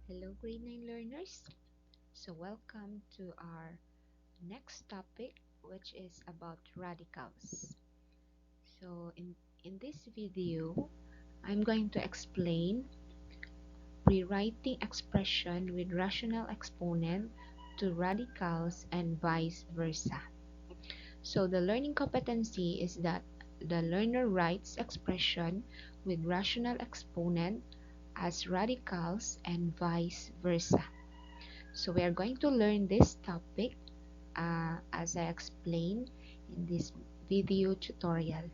Hello, grade 9 learners. So, welcome to our next topic, which is about radicals. So, in this video, I'm going to explain rewriting expression with rational exponent to radicals and vice versa. So, the learning competency is that the learner writes expression with rational exponent as radicals and vice versa. So we are going to learn this topic as I explained in this video tutorial.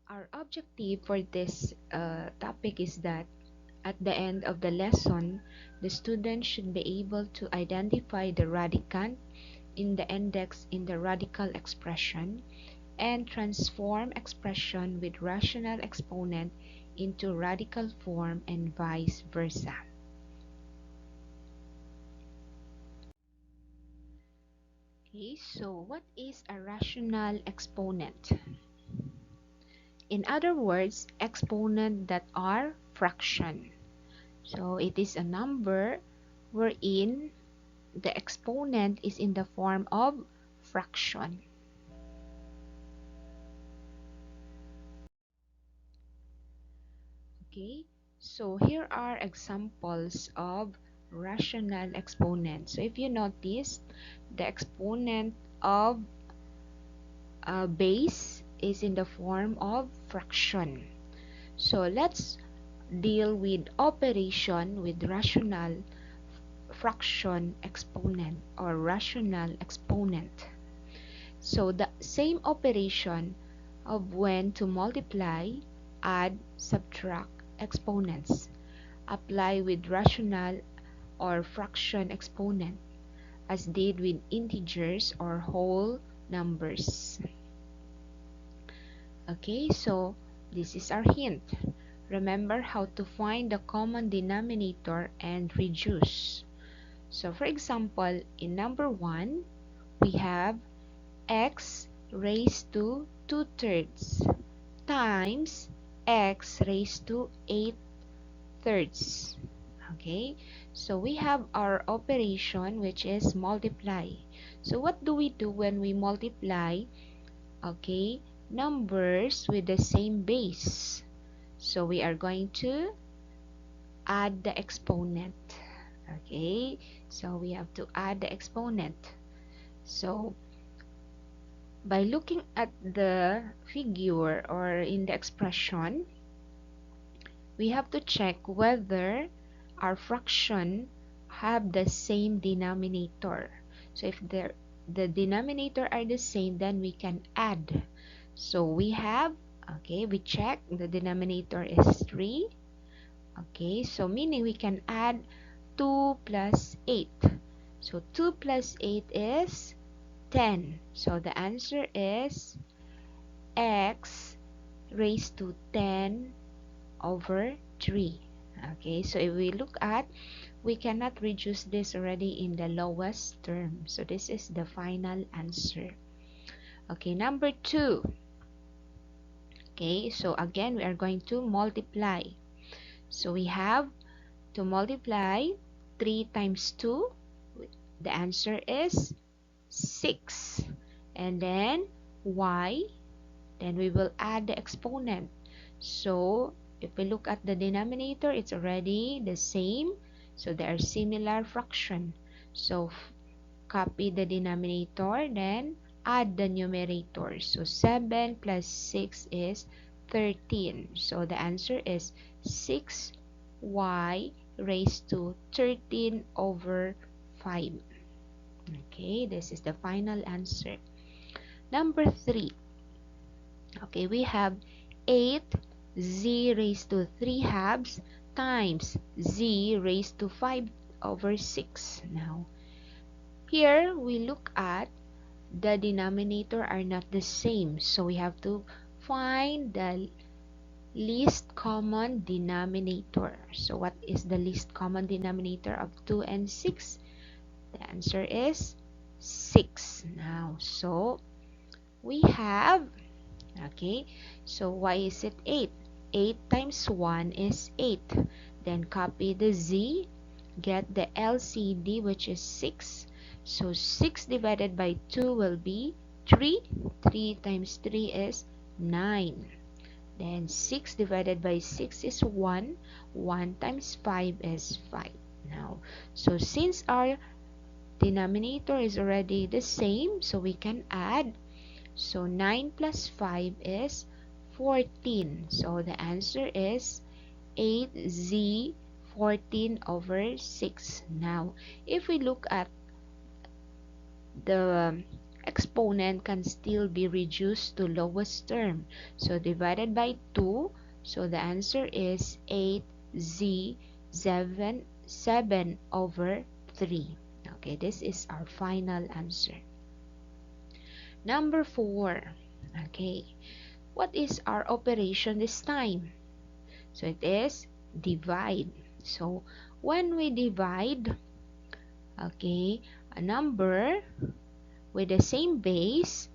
Our objective for this topic is that at the end of the lesson, the student should be able to identify the radicand in the index in the radical expression and transform expression with rational exponent into radical form and vice versa. Okay, so what is a rational exponent? In other words, exponent that are fraction. So it is a number wherein the exponent is in the form of fraction. Okay, so here are examples of rational exponents. So if you notice, the exponent of a base is in the form of fraction. So let's deal with operation with rational fraction exponent or rational exponent. So the same operation of when to multiply, add, subtract exponents apply with rational or fraction exponent as did with integers or whole numbers. Okay, so this is our hint. Remember how to find the common denominator and reduce. So for example, in number 1, we have x raised to 2/3 times x raised to 8/3. Okay, so we have our operation which is multiply. So what do we do when we multiply, okay, numbers with the same base? So we are going to add the exponent. Okay, so we have to add the exponent. So by looking at the figure or in the expression, we have to check whether our fraction have the same denominator. So if the denominator are the same, then we can add. So we have, okay, we check the denominator is 3. Okay, so meaning we can add 2 plus 8. So 2 plus 8 is 10. So the answer is x raised to 10 over 3. Okay, so if we look at, we cannot reduce this already in the lowest term. So this is the final answer. Okay, number 2. Okay, so again, we are going to multiply. So we have to multiply 3 times 2. The answer is 6. And then y, then we will add the exponent. So if we look at the denominator, it's already the same. So they are similar fraction. So copy the denominator, then add the numerator. So 7 plus 6 is 13. So the answer is 6y raised to 13 over 5. Okay, this is the final answer. Number 3. Okay, we have 8 z raised to 3 halves times z raised to 5 over 6. Now, here we look at the denominator are not the same. So we have to find the least common denominator. So what is the least common denominator of 2 and 6? The answer is 6. Now, so we have, Okay, so why is it 8? 8 times 1 is 8. Then copy the z, get the LCD, which is 6. So 6 divided by 2 will be 3. 3 times 3 is 9. Then 6 divided by 6 is 1. 1 times 5 is 5. Now, so since our denominator is already the same, so we can add. So 9 plus 5 is 14. So the answer is 8z 14 over 6. Now, if we look at the exponent can still be reduced to lowest term. So divided by 2. So the answer is 8z 7 over 3. Okay, this is our final answer. Number 4. Okay, what is our operation this time? So it is divide. So when we divide, okay, a number with the same base,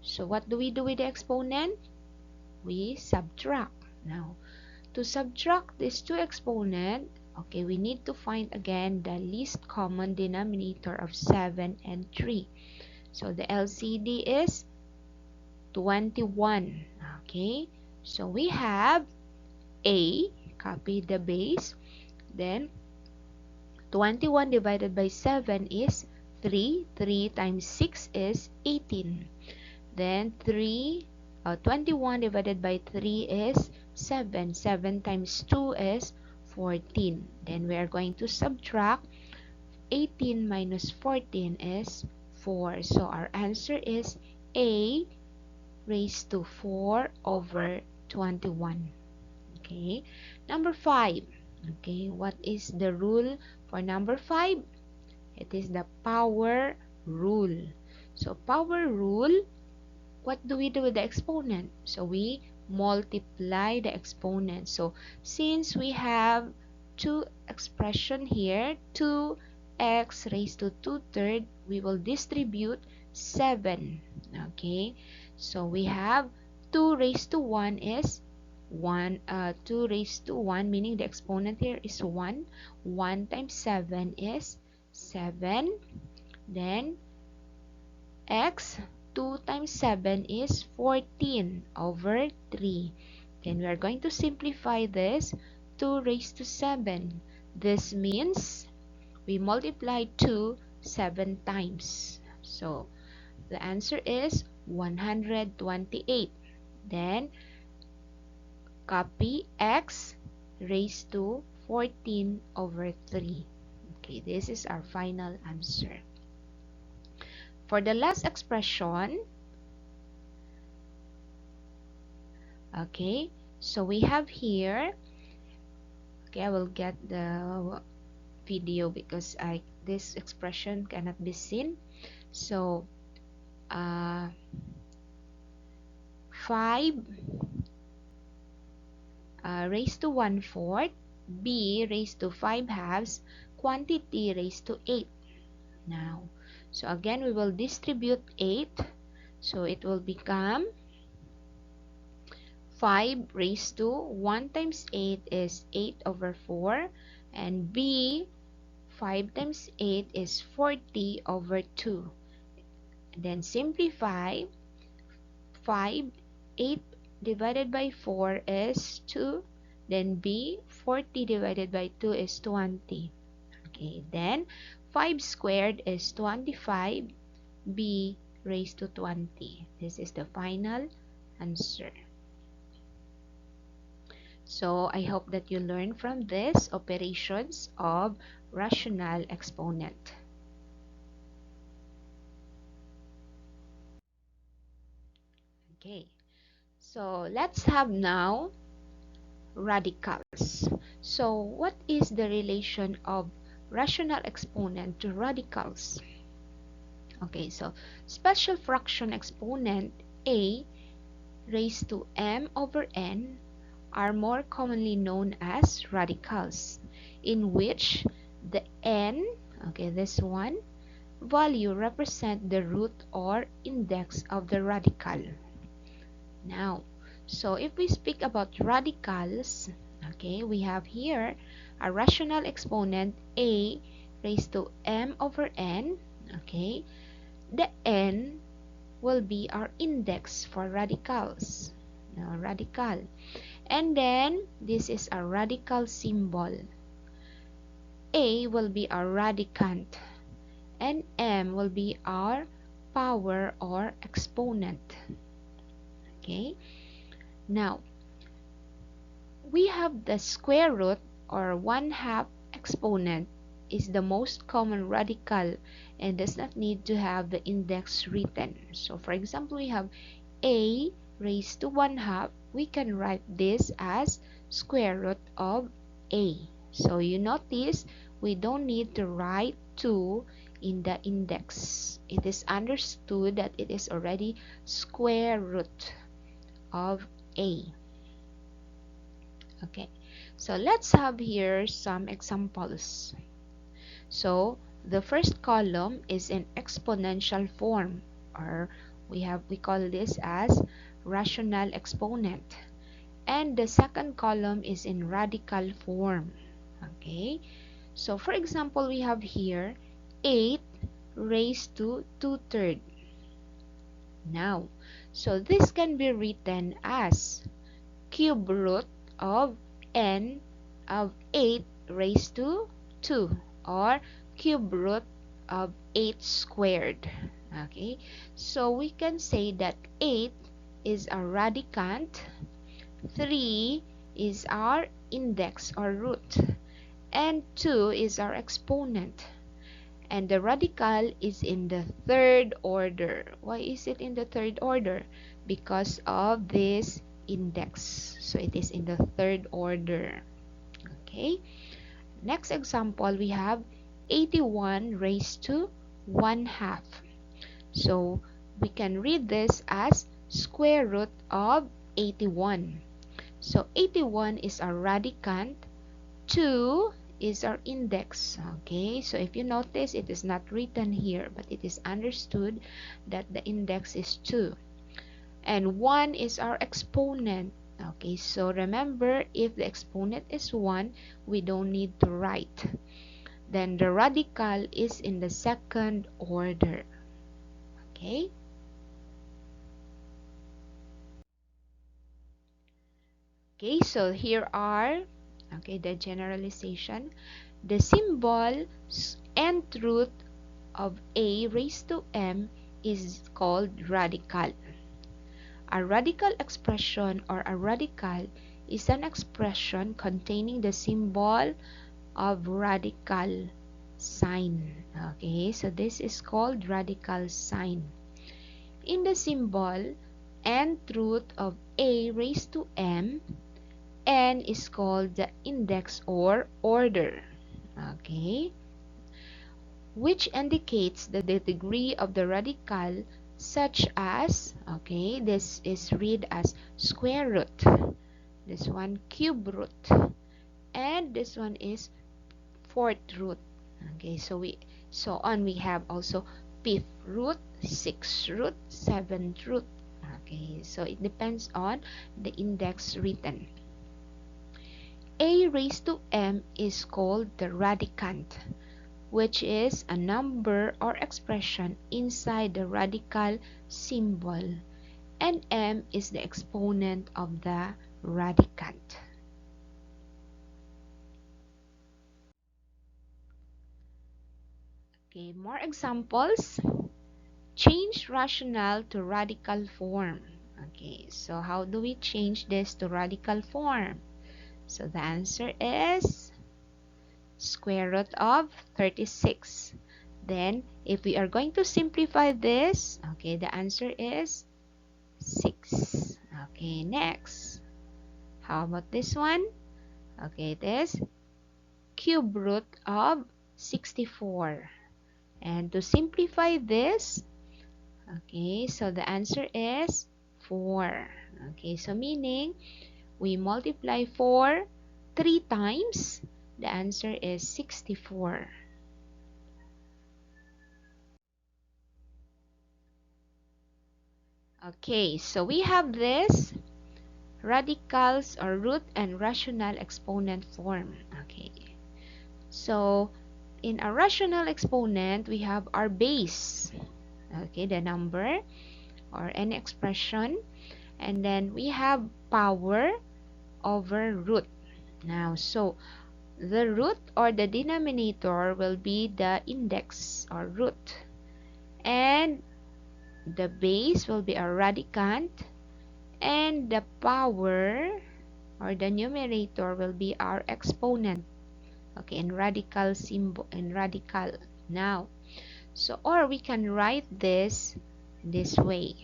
so what do we do with the exponent? We subtract. Now, to subtract these two exponents, okay, we need to find again the least common denominator of 7 and 3. So the LCD is 21. Okay, so we have A, copy the base, then 21 divided by 7 is 3. 3 times 6 is 18. Then 21 divided by 3 is 7. 7 times 2 is 14. Then we are going to subtract 18 minus 14 is 4. So our answer is A raised to 4 over 21. Okay, number 5. Okay, what is the rule for number 5? It is the power rule. So power rule, what do we do with the exponent? So we multiply the exponent. So since we have two expression here, 2x raised to 2/3, we will distribute 7. Okay, so we have 2 raised to 1 is 2 raised to 1, meaning the exponent here is 1. 1 times 7 is 7. Then x, 2 times 7 is 14 over 3. Then we are going to simplify this. 2 raised to 7. This means we multiply 2 7 times. So the answer is 128. Then copy x raised to 14 over 3. Okay, this is our final answer. For the last expression, okay, so we have here, okay, I will get the video because this expression cannot be seen. So 5 raised to 1/4, b raised to 5 halves, quantity raised to 8. Now, so again we will distribute 8. So it will become 5 raised to 1 times 8 is 8 over 4, and b 5 times 8 is 40 over 2. Then simplify 5, 8 divided by 4 is 2. Then b 40 divided by 2 is 20. Okay, then 5 squared is 25. B raised to 20. This is the final answer. So I hope that you learn from this operations of rational exponent. Okay, so let's have now radicals. So what is the relation of rational exponent to radicals? Okay, so special fraction exponent a raised to m over n are more commonly known as radicals, in which the n, okay, this one, value represent the root or index of the radical. Now, so if we speak about radicals, okay, we have here a rational exponent a raised to m over n, okay. The n will be our index for radicals. Now, radical. And then, this is a radical symbol. A will be our radicand, and m will be our power or exponent. Okay? Now, we have the square root or 1/2 exponent is the most common radical and does not need to have the index written. So, for example, we have a raised to 1/2. We can write this as square root of a. So, you notice we don't need to write 2 in the index. It is understood that it is already square root of a. Okay, so let's have here some examples. So the first column is in exponential form, or we call this as rational exponent, and the second column is in radical form. Okay, so for example, we have here 8 raised to 2/3. Now, so this can be written as cube root of n of 8 raised to 2, or cube root of 8 squared. Okay, so we can say that 8 is our radicand, 3 is our index or root, and 2 is our exponent. And the radical is in the third order. Why is it in the third order? Because of this index. So it is in the third order. Okay. Next example, we have 81 raised to 1/2. So we can read this as square root of 81. So 81 is our radicand, 2 is our index. Okay, so if you notice, it is not written here, but it is understood that the index is 2. And 1 is our exponent. Okay, so remember, if the exponent is 1, we don't need to write. Then the radical is in the second order. Okay? Okay, so here are, okay, the generalization. The symbol nth root of a raised to m is called radical. A radical expression or a radical is an expression containing the symbol of radical sign. Okay, so this is called radical sign. In the symbol nth root of a raised to m, n is called the index or order. Okay, which indicates the degree of the radical, such as, okay, this is read as square root, this one cube root, and this one is fourth root. Okay, so we have also fifth root, sixth root, seventh root. Okay, so it depends on the index written. A raised to m is called the radicand, which is a number or expression inside the radical symbol, and m is the exponent of the radicand. Okay, more examples. Change rational to radical form. Okay, so how do we change this to radical form? So the answer is square root of 36. Then, if we are going to simplify this, okay, the answer is 6. Okay, next. How about this one? Okay, it is cube root of 64. And to simplify this, okay, so the answer is 4. Okay, so meaning we multiply 4 3 times, the answer is 64. Okay, so we have this radicals or root and rational exponent form. Okay, so in a rational exponent, we have our base, okay, the number or any expression, and then we have power over root. Now, so the root or the denominator will be the index or root, and the base will be a radicand, and the power or the numerator will be our exponent. Okay, in radical symbol, in radical. Now, so or we can write this way.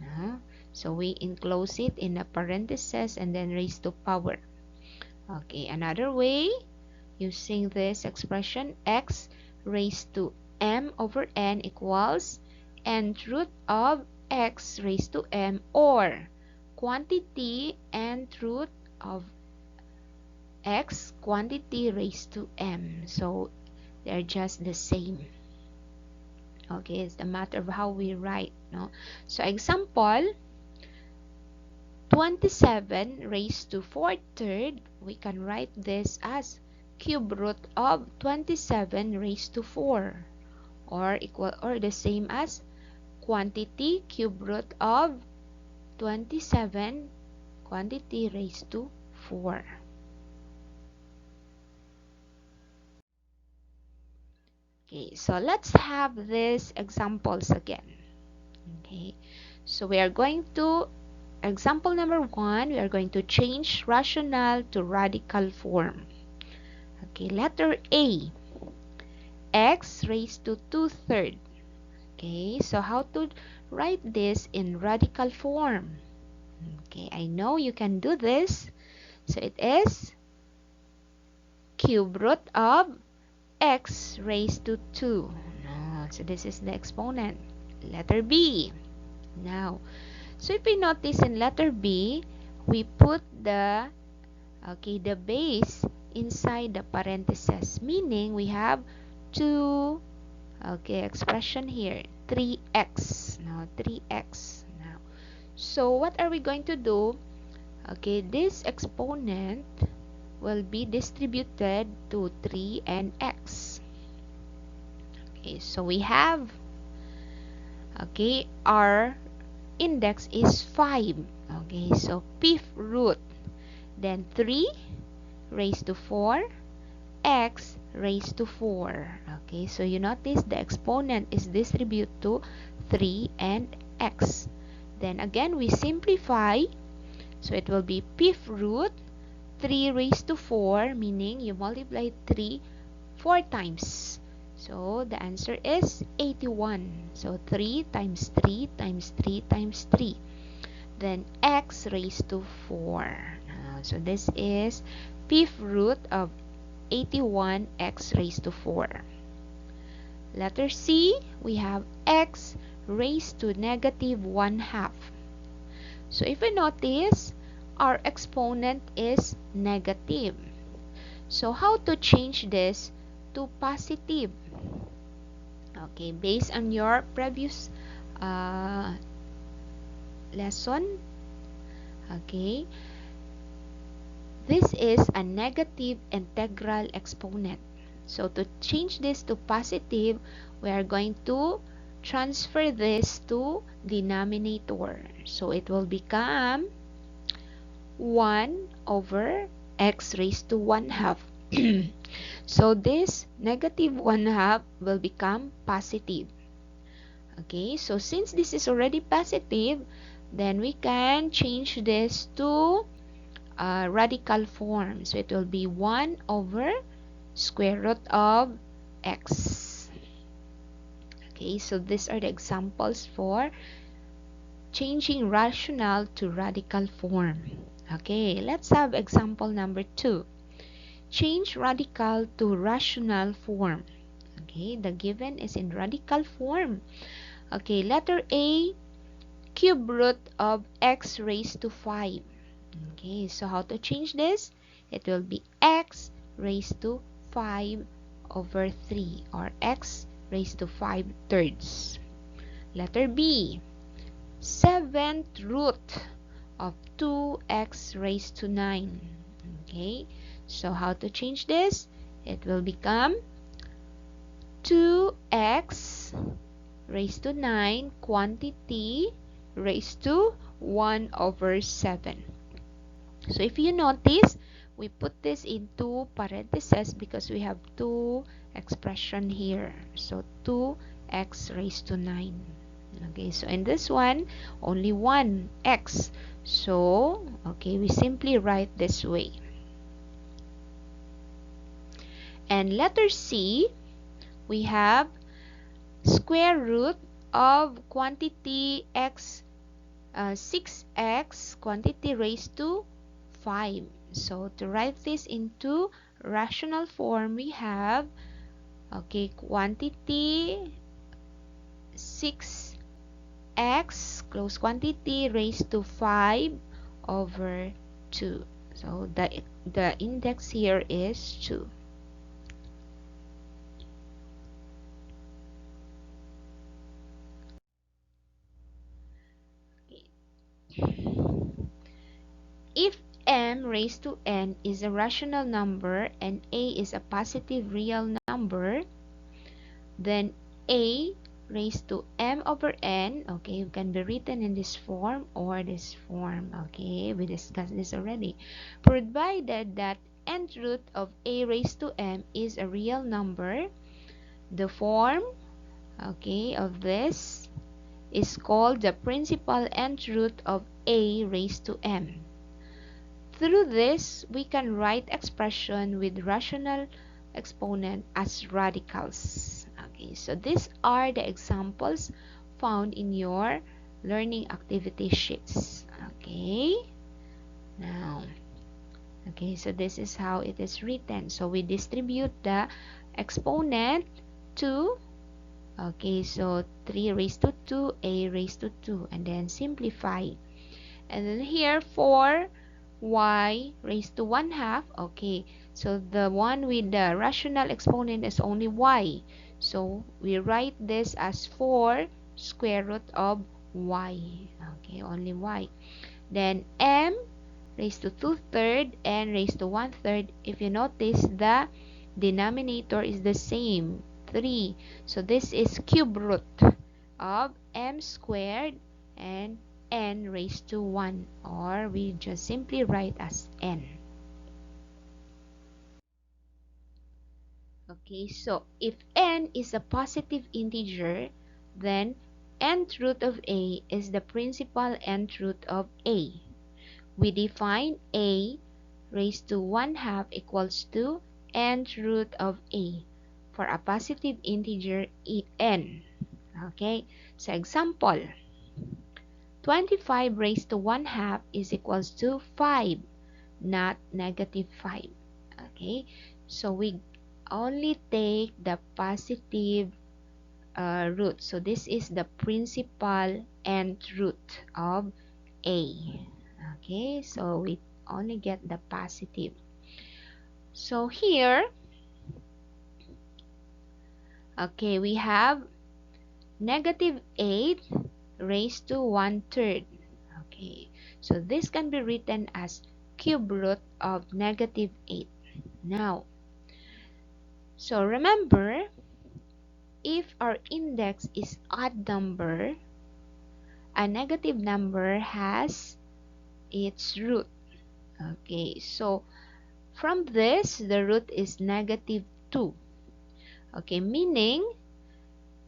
No? So we enclose it in a parenthesis and then raise to power. Okay, another way, using this expression, x raised to m over n equals nth root of x raised to m, or quantity nth root of x quantity raised to m. So they're just the same. Okay, it's a matter of how we write. No? So example, 27 raised to 4 third, we can write this as cube root of 27 raised to 4, or equal or the same as quantity cube root of 27 quantity raised to 4. Okay, so let's have these examples again. Okay, so we are going to example number 1, we are going to change rational to radical form. Okay, letter A, x raised to 2 third. Okay, so how to write this in radical form? Okay, I know you can do this. So it is cube root of x raised to 2. So this is the exponent. Letter B. Now, so if we notice in letter B, we put the base inside the parentheses, meaning we have 2 expression here, 3x. Now 3x. Now, so what are we going to do? Okay, this exponent will be distributed to 3 and x. Okay, so we have, our index is 5. Okay, so fifth root, then 3 raised to 4, x raised to 4. Okay, so you notice the exponent is distributed to 3 and x. Then again, we simplify. So it will be fifth root, 3 raised to 4, meaning you multiply 3 4 times. So the answer is 81. So 3 times 3 times 3 times 3. Then x raised to 4. So this is fifth root of 81 x raised to 4. Letter C, we have x raised to negative 1/2. So if we notice, our exponent is negative. So how to change this to positive? Okay, based on your previous lesson, okay, this is a negative integral exponent. So to change this to positive, we are going to transfer this to denominator. So it will become 1 over x raised to 1/2. So this negative 1/2 will become positive. Okay, so since this is already positive, then we can change this to radical form. So it will be 1 over square root of x. Okay, so these are the examples for changing rational to radical form. Okay, let's have example number 2. Change radical to rational form. Okay, the given is in radical form. Okay, letter A, cube root of x raised to 5. Okay, so how to change this? It will be x raised to 5 over 3, or x raised to 5 thirds. Letter B, seventh root of 2x raised to 9. Okay, so how to change this? It will become 2x raised to 9 quantity raised to 1 over 7. So if you notice, we put this into parentheses because we have two expression here. So 2x raised to 9. Okay, so in this one, only one x. So, okay, we simply write this way. And letter C, we have square root of quantity x, 6x quantity raised to 5. So to write this into rational form, we have, okay, quantity 6x close quantity raised to 5 over 2. So the index here is 2. If m raised to n is a rational number and a is a positive real number, then a raised to m over n, okay, can be written in this form or this form. Okay, we discussed this already. Provided that nth root of a raised to m is a real number, the form, okay, of this is called the principal nth root of a raised to m. Through this, we can write expression with rational exponent as radicals. Okay, so these are the examples found in your learning activity sheets. Okay, now, okay, so this is how it is written. So we distribute the exponent to, okay, so 3 raised to 2, a raised to 2, and then simplify. And then here 4 y raised to 1/2. Okay, so the one with the rational exponent is only y. So we write this as 4 square root of y. Okay, only y. Then m raised to 2/3 and raised to 1/3. If you notice, the denominator is the same, 3. So this is cube root of m squared and n raised to 1, or we just simply write as n. Okay, so if n is a positive integer, then nth root of a is the principal nth root of a. We define a raised to 1/2 equals to nth root of a for a positive integer n. Okay, so example, 25 raised to 1/2 is equals to 5, not negative 5. Okay, so we only take the positive root. So this is the principal nth root of a. Okay, so we only get the positive. So here, okay, we have negative 8 raised to 1/3. Okay, so this can be written as cube root of negative 8. Now, so remember, if our index is odd number, a negative number has its root. Okay, so from this, the root is negative 2. Okay, meaning,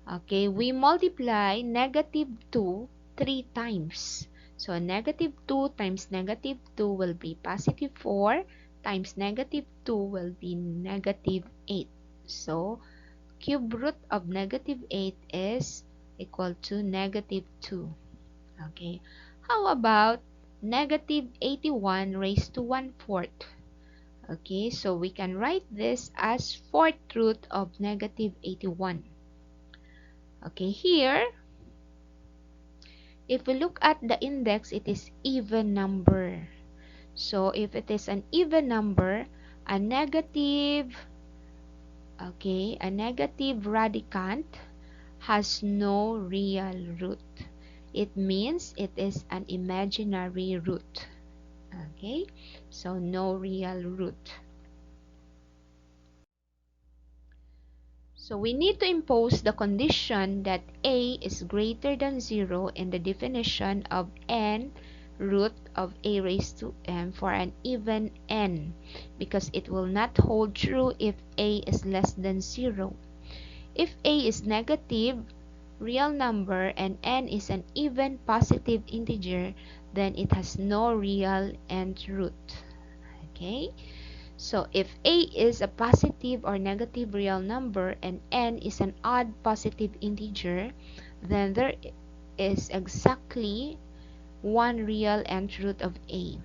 okay, we multiply negative 2 3 times. So negative 2 times negative 2 will be positive 4, times negative 2 will be negative 8. So cube root of negative 8 is equal to negative 2. Okay, how about negative 81 raised to 1/4? Okay, so we can write this as fourth root of negative 81. Okay, here, if we look at the index, it is even number. So if it is an even number, a negative, okay, a negative radicand has no real root. it means it is an imaginary root. Okay, so no real root. So we need to impose the condition that a is greater than 0 in the definition of n root of a raised to m for an even n, because it will not hold true if a is less than 0. If a is negative real number and n is an even positive integer, then it has no real nth root. Okay? So if a is a positive or negative real number and n is an odd positive integer, then there is exactly one real nth root of a,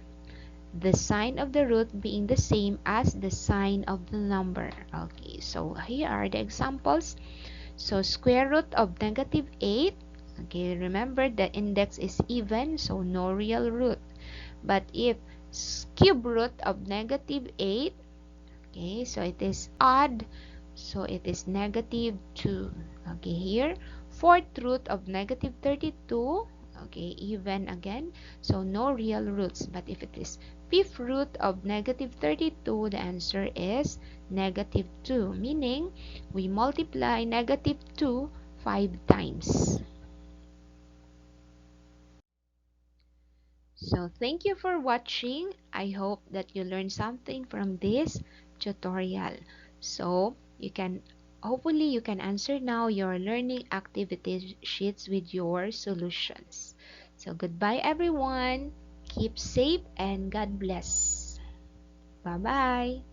the sign of the root being the same as the sign of the number. Okay, so here are the examples. So square root of negative 8, okay, remember the index is even, so no real root. But if cube root of negative 8, okay, so it is odd, so it is negative 2. Okay, here fourth root of negative 32, okay, even again, so no real roots. But if it is fifth root of negative 32, the answer is negative 2, meaning we multiply negative 2 5 times. So thank you for watching. I hope that you learned something from this tutorial. So you can hopefully you can answer now your learning activity sheets with your solutions. So goodbye everyone. Keep safe and God bless. Bye-bye.